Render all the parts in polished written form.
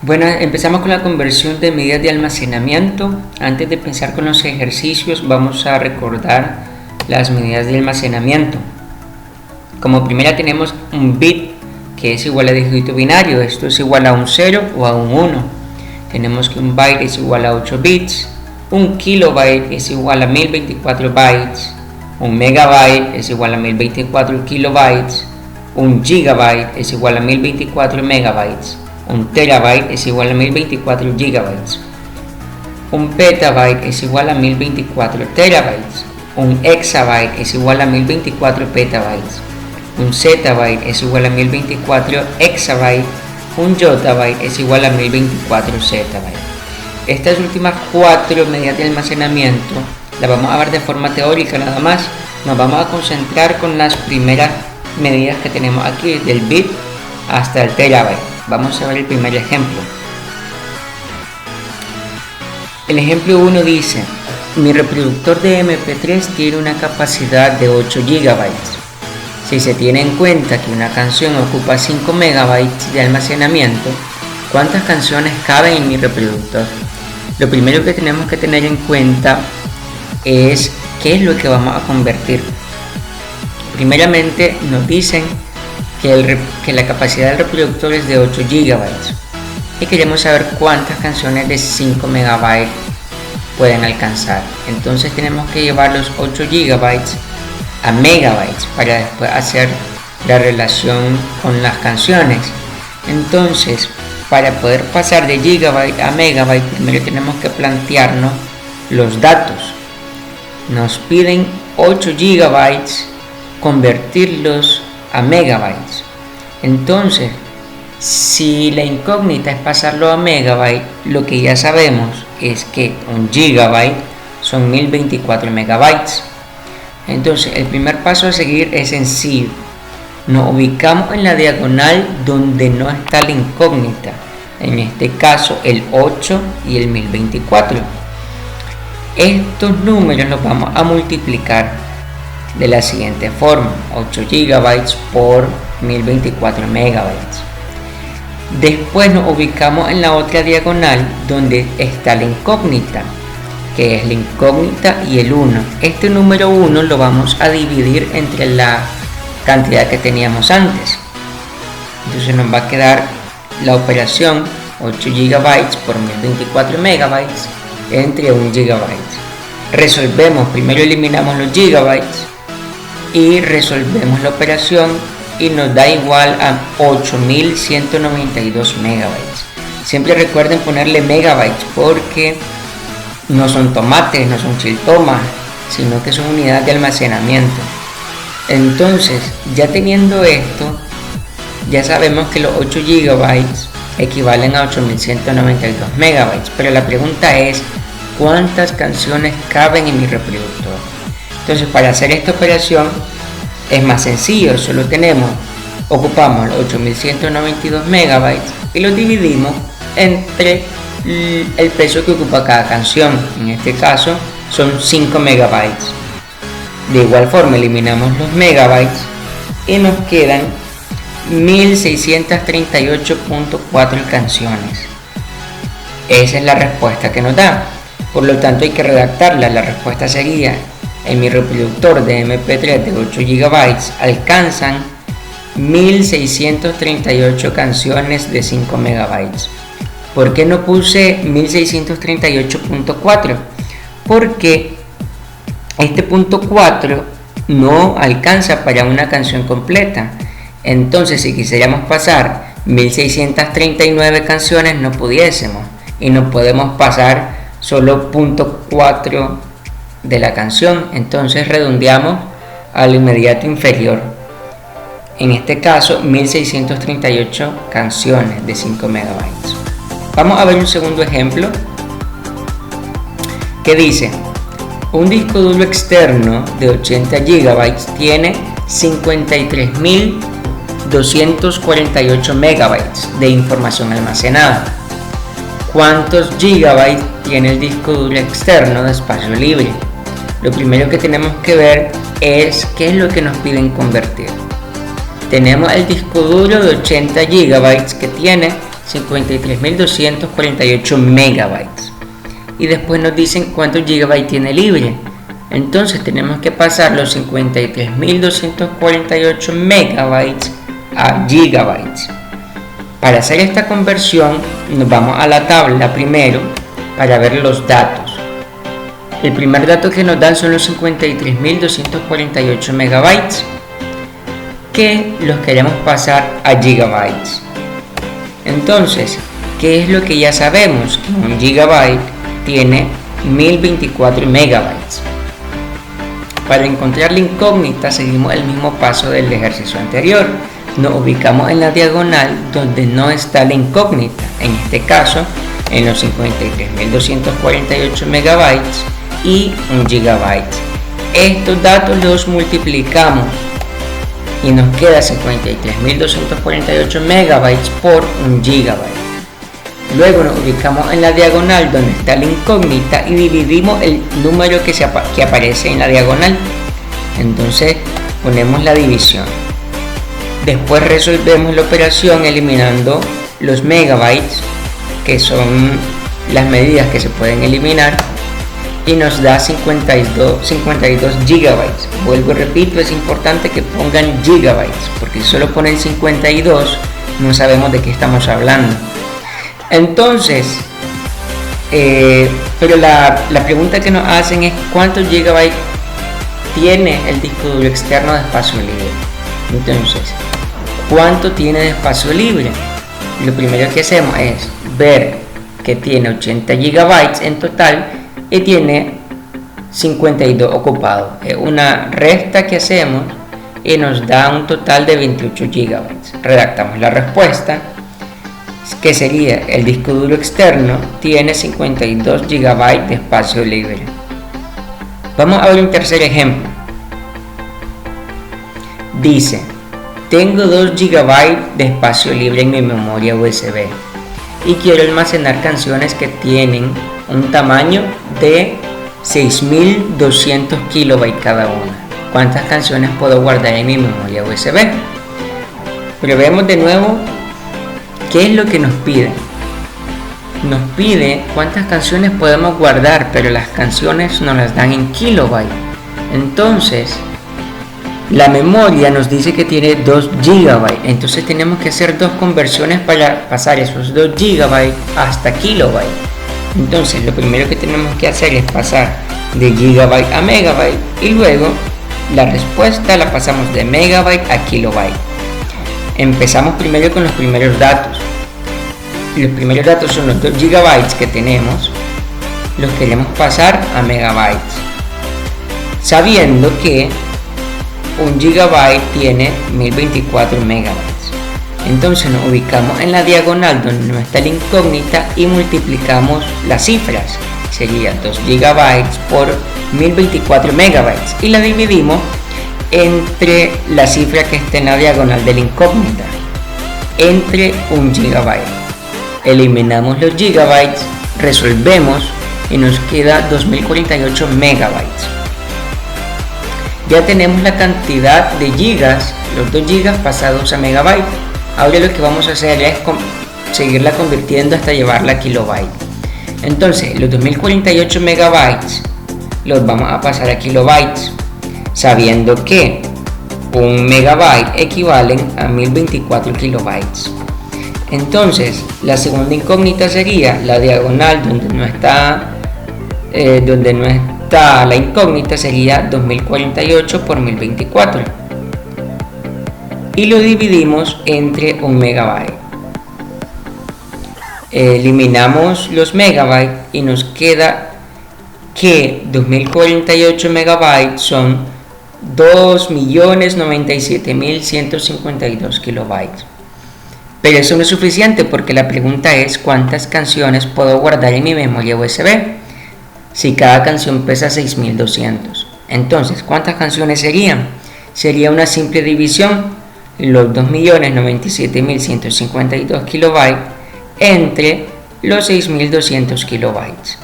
Bueno, empezamos con la conversión de medidas de almacenamiento. Antes de empezar con los ejercicios, vamos a recordar las medidas de almacenamiento. Como primera tenemos un bit, que es igual a dígito binario. Esto es igual a un 0 o a un 1. Tenemos que un byte es igual a 8 bits. Un kilobyte es igual a 1024 bytes. Un megabyte es igual a 1024 kilobytes. Un gigabyte es igual a 1024 megabytes. Un terabyte es igual a 1024 gigabytes. Un petabyte es igual a 1024 terabytes. Un exabyte es igual a 1024 petabytes. Un zettabyte es igual a 1024 exabytes. Un yottabyte es igual a 1024 zettabytes. Estas últimas 4 medidas de almacenamiento las vamos a ver de forma teórica nada más. Nos vamos a concentrar con las primeras medidas que tenemos aquí, del bit hasta el terabyte. Vamos a ver el primer ejemplo. El ejemplo 1 dice: mi reproductor de MP3 tiene una capacidad de 8 GB. Si se tiene en cuenta que una canción ocupa 5 MB de almacenamiento, ¿cuántas canciones caben en mi reproductor? Lo primero que tenemos que tener en cuenta es qué es lo que vamos a convertir. Primeramente nos dicen que la capacidad del reproductor es de 8 GB y queremos saber cuántas canciones de 5 MB pueden alcanzar. Entonces tenemos que llevar los 8 GB a megabytes para después hacer la relación con las canciones. Entonces, para poder pasar de gigabyte a megabyte, primero tenemos que plantearnos los datos. Nos piden 8 GB, convertirlos a megabytes. Entonces, si la incógnita es pasarlo a megabyte, lo que ya sabemos es que un gigabyte son 1024 megabytes. Entonces, el primer paso a seguir es sencillo. Nos ubicamos en la diagonal donde no está la incógnita, en este caso el 8 y el 1024. Estos números los vamos a multiplicar de la siguiente forma: 8 GB por 1024 megabytes. Después nos ubicamos en la otra diagonal donde está la incógnita, que es la incógnita y el 1. Este número 1 lo vamos a dividir entre la cantidad que teníamos antes. Entonces nos va a quedar la operación 8 GB por 1024 megabytes entre 1 GB. Resolvemos, primero eliminamos los gigabytes y resolvemos la operación y nos da igual a 8192 megabytes. Siempre recuerden ponerle megabytes porque no son tomates, no son chiltomas, sino que son unidades de almacenamiento. Entonces, ya teniendo esto, ya sabemos que los 8 GB equivalen a 8192 megabytes, pero la pregunta es: ¿cuántas canciones caben en mi reproductor? Entonces, para hacer esta operación es más sencillo, ocupamos los 8192 megabytes y los dividimos entre el peso que ocupa cada canción. En este caso son 5 megabytes. De igual forma eliminamos los megabytes y nos quedan 1638.4 canciones. Esa es la respuesta que nos da. Por lo tanto hay que redactarla. La respuesta sería: en mi reproductor de MP3 de 8 GB alcanzan 1638 canciones de 5 megabytes. ¿Por qué no puse 1638.4? Porque este punto 4 no alcanza para una canción completa. Entonces, si quisiéramos pasar 1639 canciones, no pudiésemos, y no podemos pasar solo punto 4 de la canción. Entonces redondeamos al inmediato inferior, en este caso 1638 canciones de 5 megabytes. Vamos a ver un segundo ejemplo que dice: un disco duro externo de 80 GB tiene 53.248 megabytes de información almacenada. ¿Cuántos gigabytes tiene el disco duro externo de espacio libre? Lo primero que tenemos que ver es qué es lo que nos piden convertir. Tenemos el disco duro de 80 GB que tiene 53.248 megabytes. Y después nos dicen cuántos gigabytes tiene libre. Entonces tenemos que pasar los 53.248 megabytes a gigabytes. Para hacer esta conversión nos vamos a la tabla primero para ver los datos. El primer dato que nos dan son los 53.248 megabytes, que los queremos pasar a gigabytes. Entonces, ¿qué es lo que ya sabemos? Que un gigabyte tiene 1024 megabytes. Para encontrar la incógnita seguimos el mismo paso del ejercicio anterior. Nos ubicamos en la diagonal donde no está la incógnita, en este caso en los 53.248 megabytes y 1 gigabyte. Estos datos los multiplicamos y nos queda 53.248 megabytes por 1 gigabyte. Luego nos ubicamos en la diagonal donde está la incógnita y dividimos el número que aparece en la diagonal. Entonces ponemos la división. Después resolvemos la operación eliminando los megabytes, que son las medidas que se pueden eliminar, y nos da 52 gigabytes. Vuelvo y repito, es importante que pongan gigabytes, porque si solo ponen 52 no sabemos de qué estamos hablando. Entonces, pero la pregunta que nos hacen es ¿cuántos gigabytes tiene el disco duro externo de espacio libre? Entonces, ¿cuánto tiene de espacio libre? Lo primero que hacemos es ver que tiene 80 gigabytes en total y tiene 52 ocupados. Es una resta que hacemos y nos da un total de 28 gigabytes. Redactamos la respuesta, que sería el disco duro externo tiene 52 gigabytes de espacio libre. Vamos a ver un tercer ejemplo. Dice: tengo 2 GB de espacio libre en mi memoria USB y quiero almacenar canciones que tienen un tamaño de 6200 KB cada una. ¿Cuántas canciones puedo guardar en mi memoria USB? Probemos de nuevo qué es lo que nos pide. Nos pide cuántas canciones podemos guardar, pero las canciones nos las dan en kilobytes. Entonces la memoria nos dice que tiene 2 GB, entonces tenemos que hacer dos conversiones para pasar esos 2 GB hasta kilobyte. Entonces lo primero que tenemos que hacer es pasar de gigabyte a megabyte y luego la respuesta la pasamos de megabyte a kilobyte. Empezamos primero con los primeros datos. Los primeros datos son los 2 GB que tenemos, los queremos pasar a megabytes, sabiendo que 1 GB tiene 1024 megabytes. Entonces nos ubicamos en la diagonal donde no está la incógnita y multiplicamos las cifras. Sería 2 GB por 1024 megabytes y la dividimos entre la cifra que está en la diagonal de la incógnita, entre 1 GB. Eliminamos los gigabytes, resolvemos y nos queda 2048 megabytes. Ya tenemos la cantidad de gigas, los 2 gigas pasados a megabyte. Ahora lo que vamos a hacer es seguirla convirtiendo hasta llevarla a kilobyte. Entonces los 2048 megabytes los vamos a pasar a kilobytes, sabiendo que 1 megabyte equivalen a 1024 kilobytes. Entonces la segunda incógnita sería la diagonal donde no está la incógnita, sería 2048 por 1024 y lo dividimos entre 1 megabyte. Eliminamos los megabytes y nos queda que 2048 megabytes son 2.097.152 kilobytes. Pero eso no es suficiente porque la pregunta es ¿cuántas canciones puedo guardar en mi memoria USB? Si cada canción pesa 6200. Entonces, ¿cuántas canciones serían? Sería una simple división, los 2.097.152 kilobytes entre los 6200 kilobytes.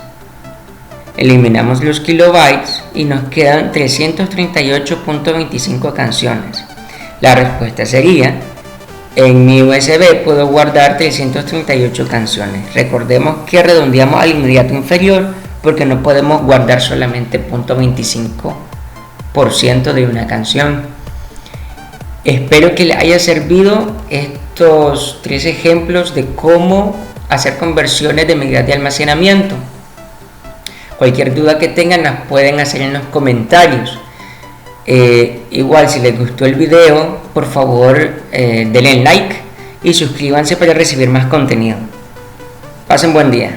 Eliminamos los kilobytes y nos quedan 338.25 canciones. La respuesta sería En mi USB puedo guardar 338 canciones. Recordemos que redondeamos al inmediato inferior porque no podemos guardar solamente 0.25% de una canción. Espero que les haya servido estos 3 ejemplos de cómo hacer conversiones de megas de almacenamiento. Cualquier duda que tengan las pueden hacer en los comentarios. Igual, si les gustó el video, por favor denle like y suscríbanse para recibir más contenido. Pasen buen día.